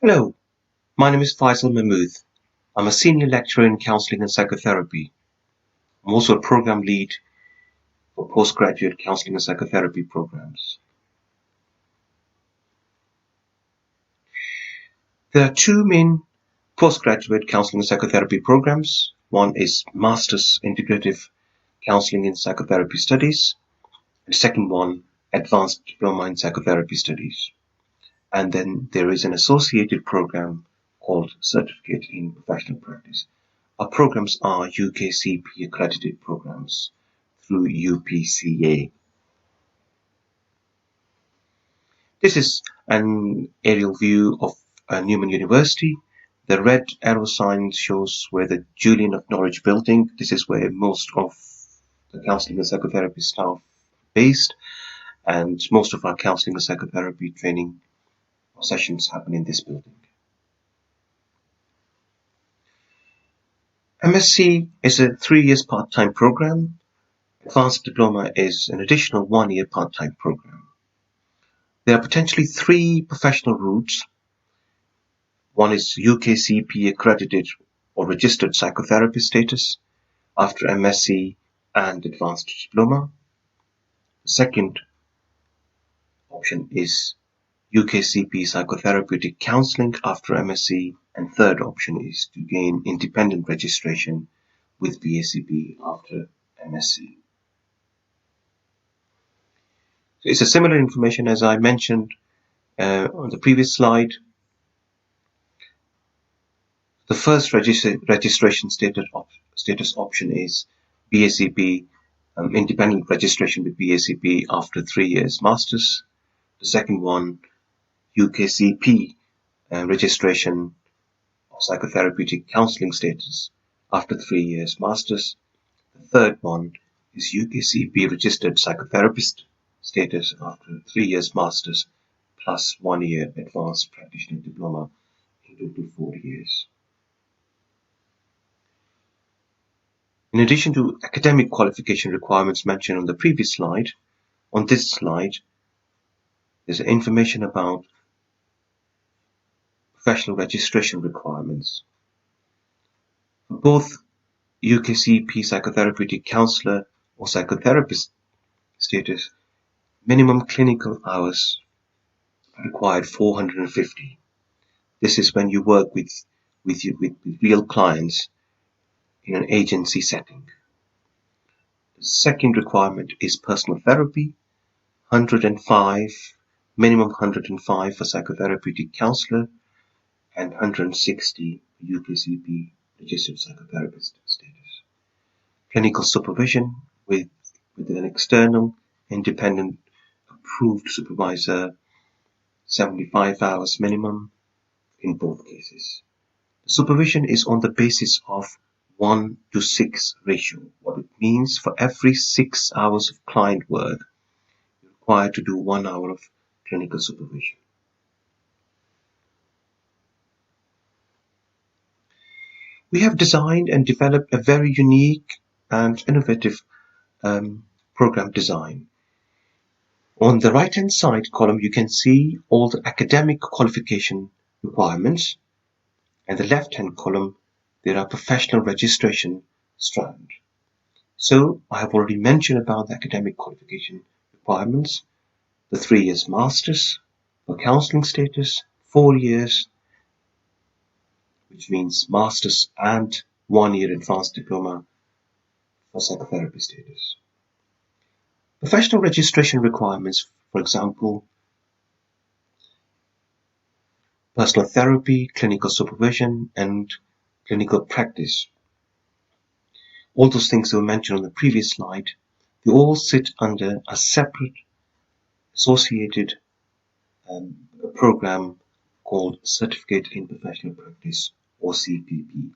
Hello, my name is Faisal Mahmood. I'm a senior lecturer in counselling and psychotherapy. I'm also a program lead for postgraduate counselling and psychotherapy programs. There are two main postgraduate counselling and psychotherapy programs. One is Master's Integrative Counselling in Psychotherapy Studies, and the second one, Advanced Diploma in Psychotherapy Studies. And then there is an associated program called Certificate in Professional Practice. Our programs are UKCP accredited programs through UPCA. This is an aerial view of Newman University. The red arrow sign shows where the Julian of Norwich building. This is where most of the counselling and psychotherapy staff are based, and most of our counselling and psychotherapy training sessions happen in this building. MSc is a 3 years part-time program. Advanced Diploma is an additional 1 year part-time program. There are potentially 3 professional routes. One is UKCP accredited or registered psychotherapy status after MSc and Advanced Diploma. The second option is UKCP psychotherapeutic counselling after MSc, and third option is to gain independent registration with BACP after MSc. So it's a similar information as I mentioned on the previous slide. The first registration status option is BACP, independent registration with BACP after 3 years masters. The second one, UKCP, registration of psychotherapeutic counselling status after 3 years masters. The third one is UKCP registered psychotherapist status after 3 years masters plus 1 year advanced practitioner diploma, in total 4 years. In addition to academic qualification requirements mentioned on the previous slide, on this slide, there's information about professional registration requirements. For both UKCP psychotherapeutic counsellor or psychotherapist status, minimum clinical hours are required 450. This is when you work with real clients in an agency setting. The second requirement is personal therapy, 105, minimum 105 for psychotherapeutic counsellor, and 160 UKCP registered psychotherapist status. Clinical supervision with an external, independent, approved supervisor, 75 hours minimum in both cases. The supervision is on the basis of 1:6 ratio. What it means, for every 6 hours of client work, you're required to do 1 hour of clinical supervision. We have designed and developed a very unique and innovative program design. On the right-hand side column, you can see all the academic qualification requirements, and the left-hand column, there are professional registration strand. So I have already mentioned about the academic qualification requirements, the 3 years masters for counselling status, 4 years, which means masters and 1 year advanced diploma for psychotherapy status. Professional registration requirements, for example, personal therapy, clinical supervision, and clinical practice. All those things that were mentioned on the previous slide, they all sit under a separate associated program called Certificate in Professional Practice, or CPP.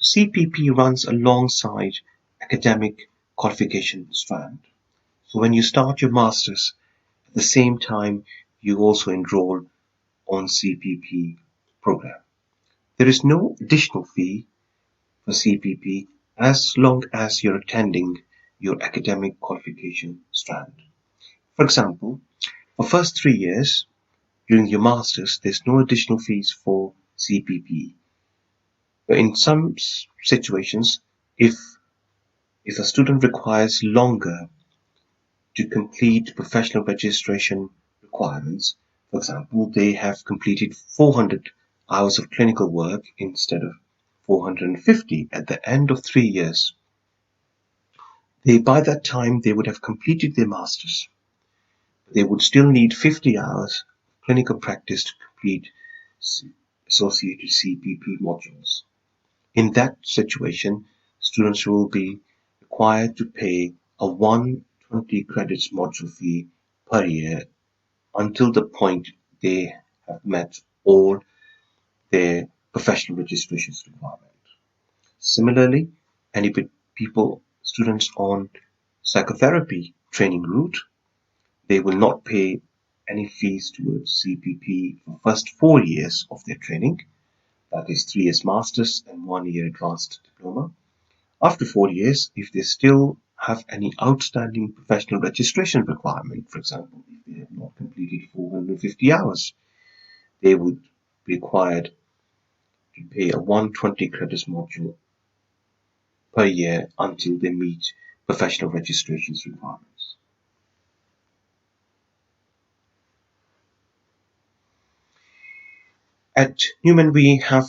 CPP runs alongside academic qualification strand. So when you start your master's, at the same time, you also enroll on CPP program. There is no additional fee for CPP as long as you're attending your academic qualification strand. For example, for first 3 years, during your master's, there's no additional fees for CPP. But in some situations, if a student requires longer to complete professional registration requirements, for example, they have completed 400 hours of clinical work instead of 450 at the end of 3 years. By that time, they would have completed their master's. They would still need 50 hours of clinical practice to complete associated CPP modules. In that situation, students will be required to pay a 120 credits module fee per year until the point they have met all their professional registrations requirement. Similarly, any students on psychotherapy training route, they will not pay any fees towards CPP for first 4 years of their training. That is 3 years master's and 1 year advanced diploma. After 4 years, if they still have any outstanding professional registration requirement, for example, if they have not completed 450 hours, they would be required to pay a 120 credits module per year until they meet professional registrations requirements. At Newman, we have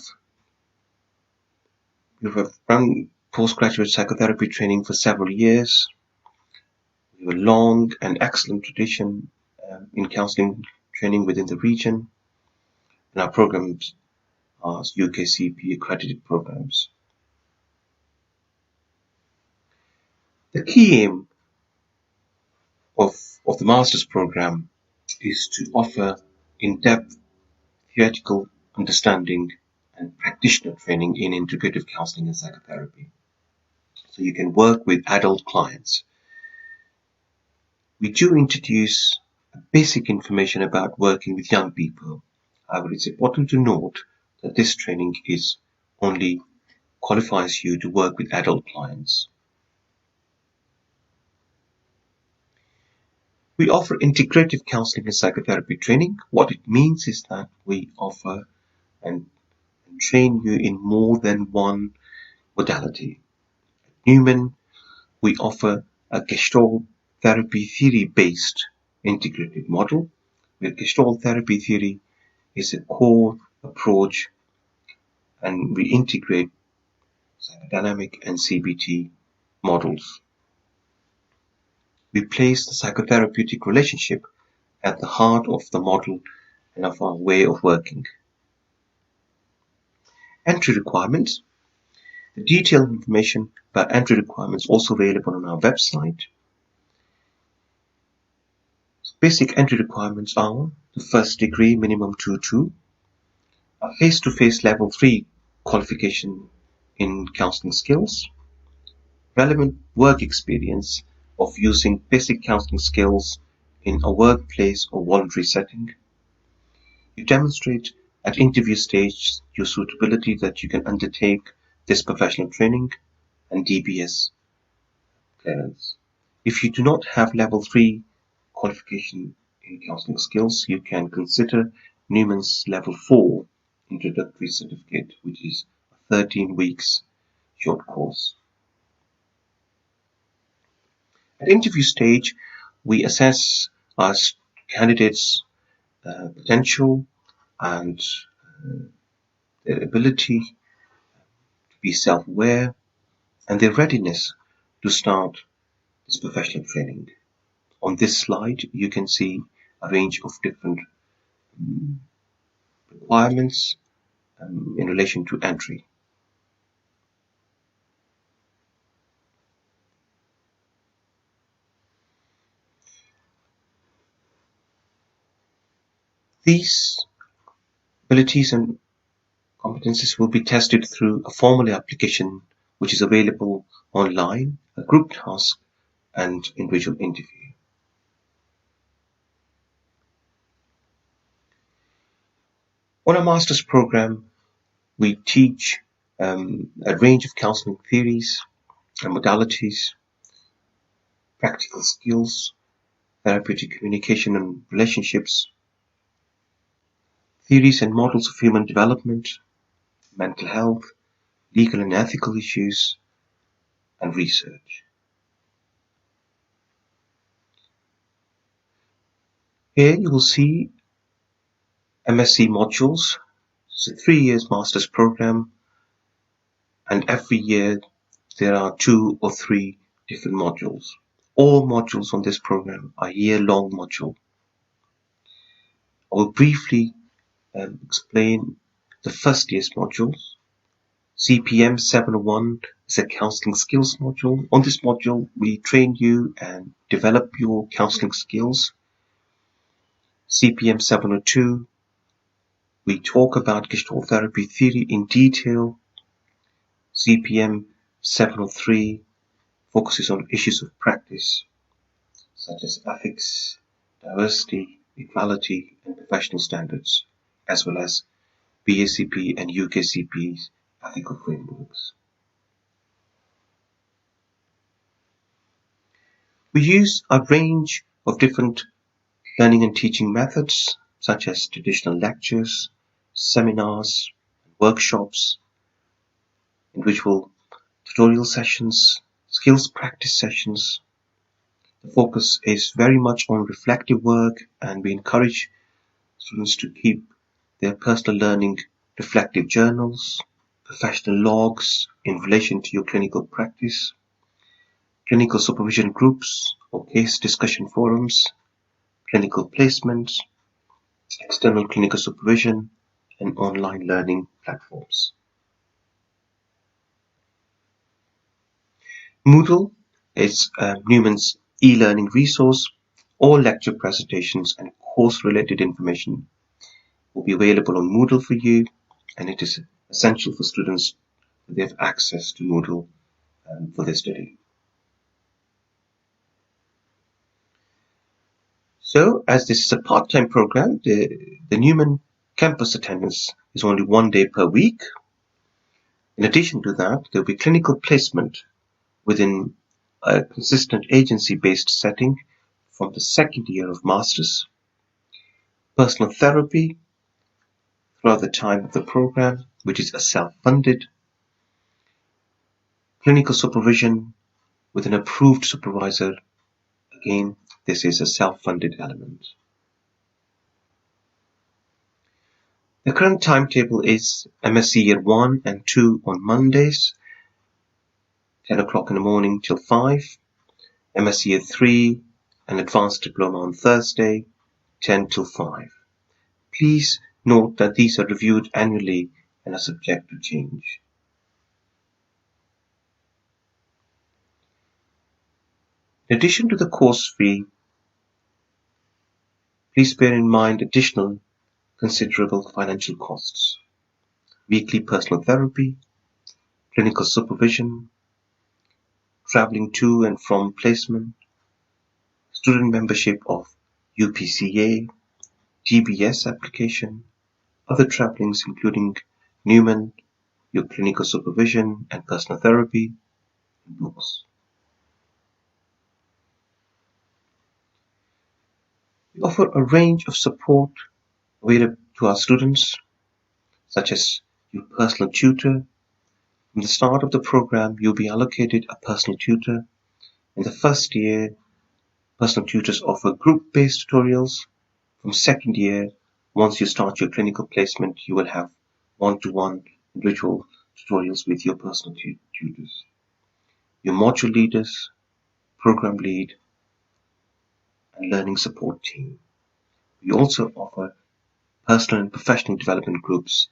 run postgraduate psychotherapy training for several years. We have a long and excellent tradition in counselling training within the region, and our programs are UKCP accredited programs. The key aim of the master's program is to offer in-depth theoretical understanding and practitioner training in integrative counselling and psychotherapy. So you can work with adult clients. We do introduce basic information about working with young people. However, it's important to note that this training only qualifies you to work with adult clients. We offer integrative counseling and psychotherapy training. What it means is that we offer and train you in more than one modality. At Newman, we offer a Gestalt therapy theory-based integrated model, where Gestalt therapy theory is a core approach, and we integrate psychodynamic and CBT models. We place the psychotherapeutic relationship at the heart of the model and of our way of working. Entry requirements. The detailed information about entry requirements is also available on our website. Basic entry requirements are the first degree minimum 2-2, a face-to-face level 3 qualification in counseling skills, relevant work experience of using basic counseling skills in a workplace or voluntary setting. You demonstrate at interview stage your suitability that you can undertake this professional training and DBS clearance. If you do not have level 3 qualification in counseling skills, you can consider Newman's level 4 introductory certificate, which is a 13 weeks short course. At interview stage, we assess our candidates' potential and their ability to be self-aware and their readiness to start this professional training. On this slide, you can see a range of different requirements in relation to entry. These abilities and competencies will be tested through a formal application which is available online, a group task, and individual interview. On a master's program, we teach a range of counseling theories and modalities, practical skills, therapeutic communication and relationships. theories and models of human development, mental health, legal and ethical issues, and research. Here you will see MSc modules. It's a 3 years master's program, and every year there are 2 or 3 different modules. All modules on this program are year-long module. I will briefly explain the first year's modules. CPM 701 is a counseling skills module. On this module, we train you and develop your counseling skills. CPM 702, we talk about Gestalt therapy theory in detail. CPM 703 focuses on issues of practice, such as ethics, diversity, equality, and professional standards, as well as BACP and UKCP's ethical frameworks. We use a range of different learning and teaching methods, such as traditional lectures, seminars, workshops, individual tutorial sessions, skills practice sessions. The focus is very much on reflective work, and we encourage students to keep their personal learning reflective journals, professional logs in relation to your clinical practice, clinical supervision groups or case discussion forums, clinical placements, external clinical supervision, and online learning platforms. Moodle is Newman's e-learning resource. All lecture presentations and course-related information will be available on Moodle for you, and it is essential for students that they have access to Moodle for their study. So, as this is a part-time program, the Newman campus attendance is only 1 day per week. In addition to that, there will be clinical placement within a consistent agency-based setting from the second year of Masters. Personal therapy throughout the time of the program, which is a self-funded. Clinical supervision with an approved supervisor. Again, this is a self-funded element. The current timetable is MSc Year 1 and 2 on Mondays, 10 o'clock in the morning till 5. MSc Year 3 and Advanced Diploma on Thursday, 10 till 5. Please note that these are reviewed annually and are subject to change. In addition to the course fee, please bear in mind additional considerable financial costs. Weekly personal therapy, clinical supervision, traveling to and from placement, student membership of UPCA, DBS application, other travelings including Newman, your clinical supervision and personal therapy, and books. We offer a range of support available to our students, such as your personal tutor. From the start of the program, you'll be allocated a personal tutor. In the first year, personal tutors offer group-based tutorials. From second year, once you start your clinical placement, you will have one-to-one individual tutorials with your personal tutors. Your module leaders, program lead, and learning support team. We also offer personal and professional development groups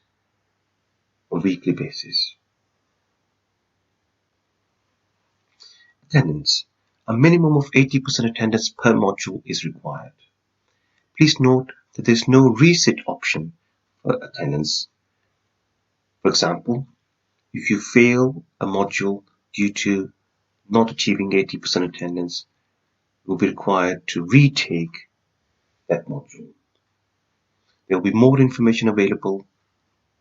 on a weekly basis. Attendance. A minimum of 80% attendance per module is required. Please note that there is no resit option for attendance. For example, if you fail a module due to not achieving 80% attendance, you will be required to retake that module. There will be more information available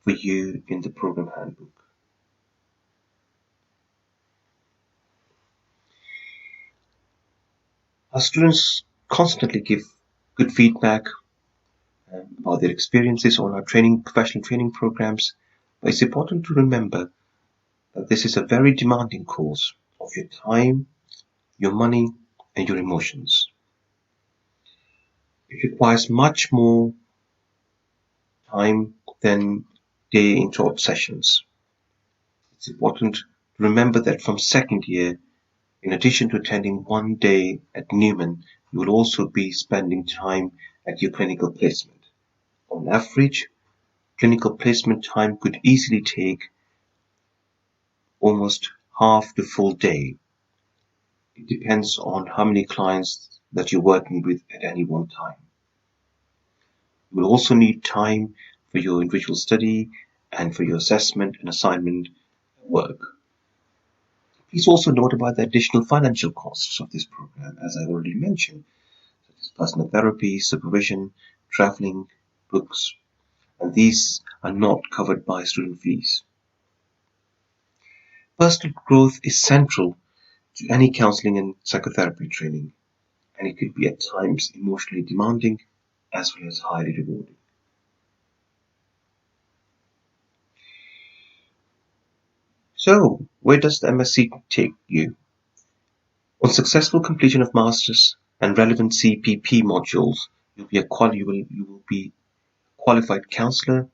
for you in the program handbook. Our students constantly give good feedback about their experiences on our professional training programs. But it's important to remember that this is a very demanding course of your time, your money, and your emotions. It requires much more time than day in short sessions. It's important to remember that from second year, in addition to attending one day at Newman, you will also be spending time at your clinical placement. On average, clinical placement time could easily take almost half the full day. It depends on how many clients that you're working with at any one time. You will also need time for your individual study and for your assessment and assignment work. Please also note about the additional financial costs of this program, as I already mentioned, such as personal therapy, supervision, traveling, books, and these are not covered by student fees. Personal growth is central to any counseling and psychotherapy training, and it could be at times emotionally demanding as well as highly rewarding. So, where does the MSc take you? On successful completion of masters and relevant CPP modules, you will be a qualified counsellor,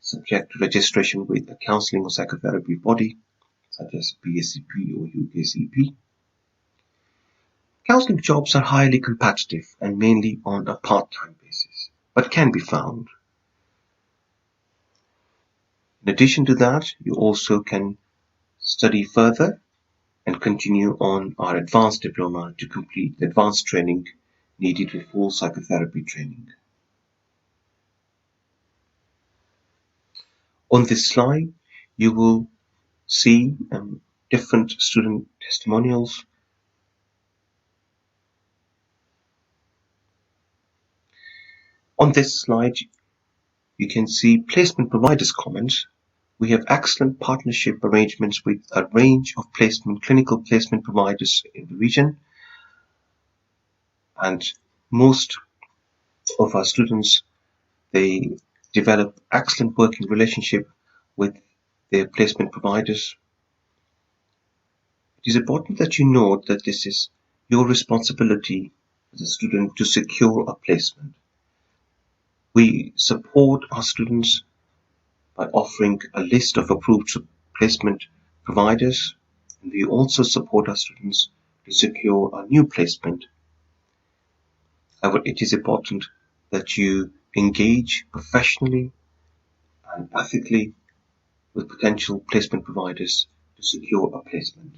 subject to registration with a counselling or psychotherapy body, such as PSCP or UKCP. Counselling jobs are highly competitive and mainly on a part-time basis, but can be found. In addition to that, you also can study further and continue on our advanced diploma to complete the advanced training needed for full psychotherapy training. On this slide, you will see different student testimonials. On this slide, you can see placement providers' comments. We have excellent partnership arrangements with a range of clinical placement providers in the region, and most of our students, they develop excellent working relationship with their placement providers. It is important that you note that this is your responsibility as a student to secure a placement. We support our students by offering a list of approved placement providers, and we also support our students to secure a new placement. However, it is important that you engage professionally and ethically with potential placement providers to secure a placement.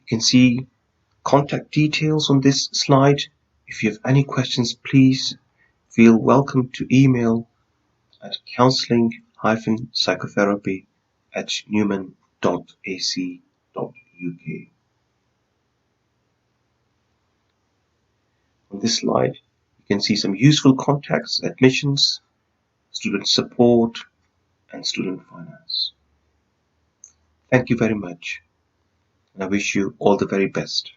You can see contact details on this slide. If you have any questions, please feel welcome to email at counselling-psychotherapy@newman.ac.uk. On this slide, you can see some useful contacts: admissions, student support, and student finance. Thank you very much, and I wish you all the very best.